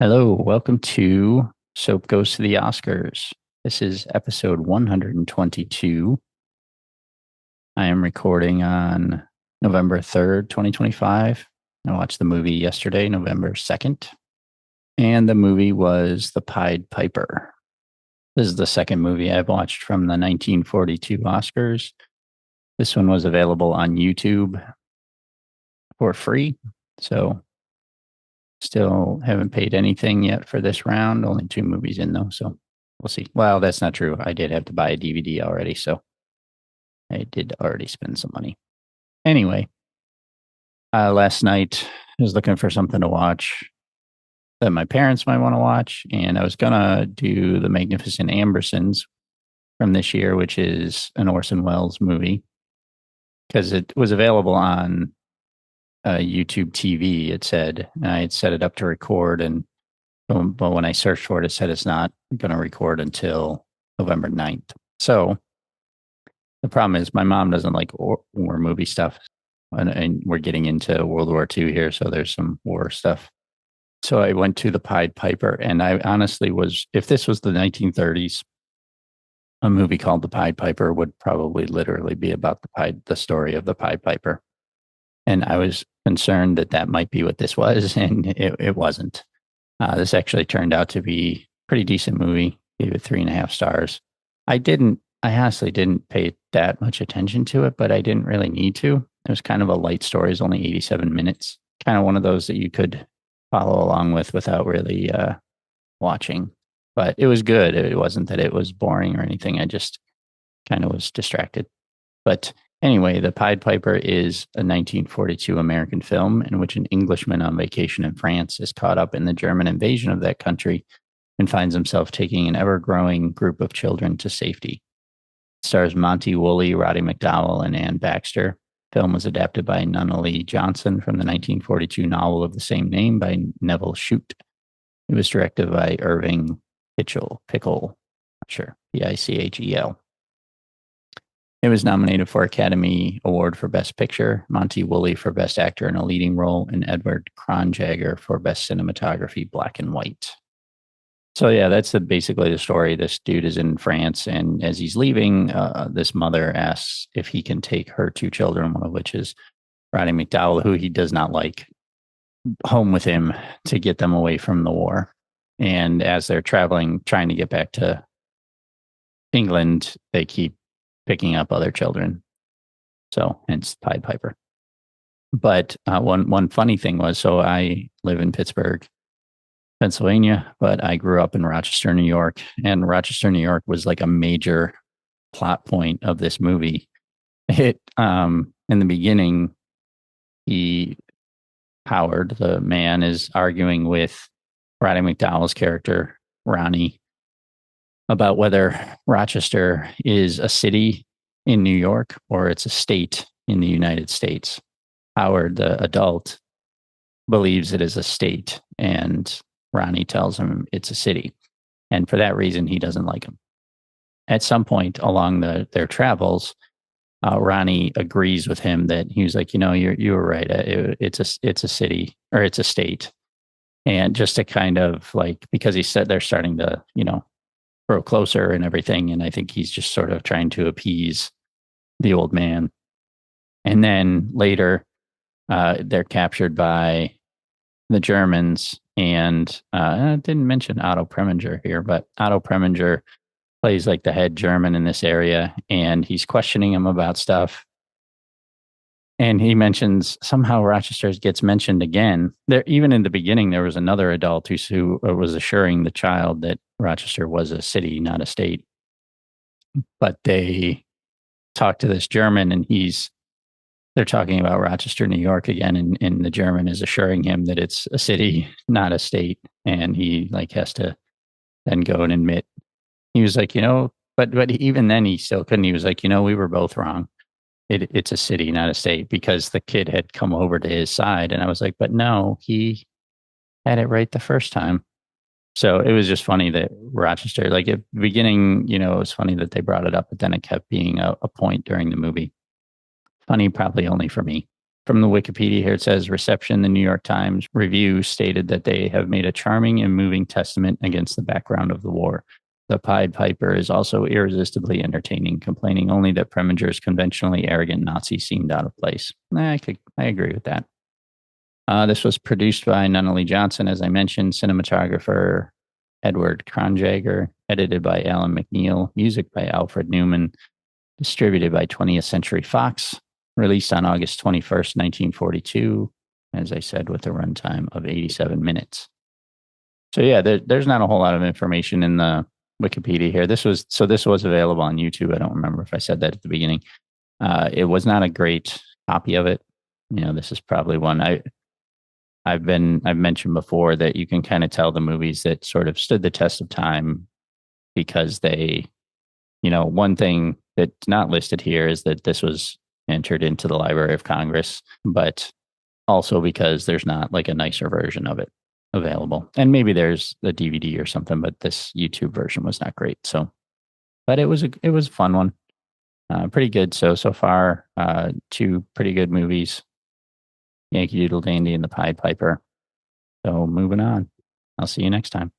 Hello, welcome to Soap Goes to the Oscars. This is episode 122. I am recording on November 3rd, 2025. I watched the movie yesterday, November 2nd, and the movie was The Pied Piper. This is the second movie I've watched from the 1942 Oscars. This one was available on YouTube for free, so still haven't paid anything yet for this round. Only two movies in though, so we'll see. Well, that's not true. I did have to buy a DVD already, so I did already spend some money. Anyway, last night I was looking for something to watch that my parents might want to watch, and I was gonna do The Magnificent Ambersons from this year, which is an Orson Welles movie, because it was available on YouTube TV. It said, and I had set it up to record, and but when I searched for it, it said it's not going to record until November 9th. So the problem is my mom doesn't like war movie stuff. And we're getting into World War II here, so there's some war stuff. So I went to The Pied Piper, and I honestly was, if this was the 1930s, a movie called The Pied Piper would probably literally be about the story of the Pied Piper. And I was concerned that that might be what this was, and it wasn't. This actually turned out to be a pretty decent movie. Gave it 3.5 stars. I honestly didn't pay that much attention to it, but I didn't really need to. It was kind of a light story. It's only 87 minutes. Kind of one of those that you could follow along with without really watching. But it was good. It wasn't that it was boring or anything. I just kind of was distracted. But anyway, The Pied Piper is a 1942 American film in which an Englishman on vacation in France is caught up in the German invasion of that country and finds himself taking an ever-growing group of children to safety. It stars Monty Woolley, Roddy McDowall, and Anne Baxter. The film was adapted by Nunnally Johnson from the 1942 novel of the same name by Nevil Shute. It was directed by Irving Pichel, not sure, Pichel. It was nominated for Academy Award for Best Picture, Monty Woolley for Best Actor in a Leading Role, and Edward Kronjagger for Best Cinematography, Black and White. So yeah, that's basically the story. This dude is in France, and as he's leaving, this mother asks if he can take her two children, one of which is Roddy McDowall, who he does not like, home with him to get them away from the war. And as they're traveling, trying to get back to England, they keep picking up other children. So hence Pied Piper. But one funny thing was, so I live in Pittsburgh, Pennsylvania, but I grew up in Rochester, New York, and Rochester, New York was like a major plot point of this movie. It in the beginning, Howard, the man, is arguing with Roddy McDowall's character, Ronnie, about whether Rochester is a city in New York or it's a state in the United States. Howard, the adult, believes it is a state, and Ronnie tells him it's a city. And for that reason, he doesn't like him. At some point along their travels, Ronnie agrees with him that he was like, you were right. It's a city, or it's a state. And just to kind of like, because he said they're starting to, grow closer and everything. And I think he's just sort of trying to appease the old man. And then later, they're captured by the Germans. And I didn't mention Otto Preminger here, but Otto Preminger plays like the head German in this area, and he's questioning him about stuff. And he mentions somehow Rochester gets mentioned again. There, even in the beginning, there was another adult who was assuring the child that Rochester was a city, not a state. But they talk to this German, and they're talking about Rochester, New York again, and the German is assuring him that it's a city, not a state. And he like has to then go and admit, he was like, but even then he still couldn't. He was like, we were both wrong. It's a city, not a state, because the kid had come over to his side. And I was like, but no, he had it right the first time. So it was just funny that Rochester, like at the beginning, it was funny that they brought it up, but then it kept being a point during the movie. Funny, probably only for me. from the Wikipedia here, it says reception. The New York Times review stated that they have made a charming and moving testament against the background of the war. The Pied Piper is also irresistibly entertaining, complaining only that Preminger's conventionally arrogant Nazi seemed out of place. I agree with that. This was produced by Nunnally Johnson, as I mentioned, cinematographer Edward Kronjager, edited by Alan McNeil, music by Alfred Newman, distributed by 20th Century Fox, released on August 21st, 1942, as I said, with a runtime of 87 minutes. So yeah, there's not a whole lot of information in the Wikipedia here. This was available on YouTube. I don't remember if I said that at the beginning. It was not a great copy of it. This is probably one I've mentioned before that you can kind of tell the movies that sort of stood the test of time because they, one thing that's not listed here is that this was entered into the Library of Congress, but also because there's not like a nicer version of it available. And maybe there's a DVD or something, but this YouTube version was not great. So, but it was a fun one. Pretty good. So far, two pretty good movies, Yankee Doodle Dandy and The Pied Piper. So moving on. I'll see you next time.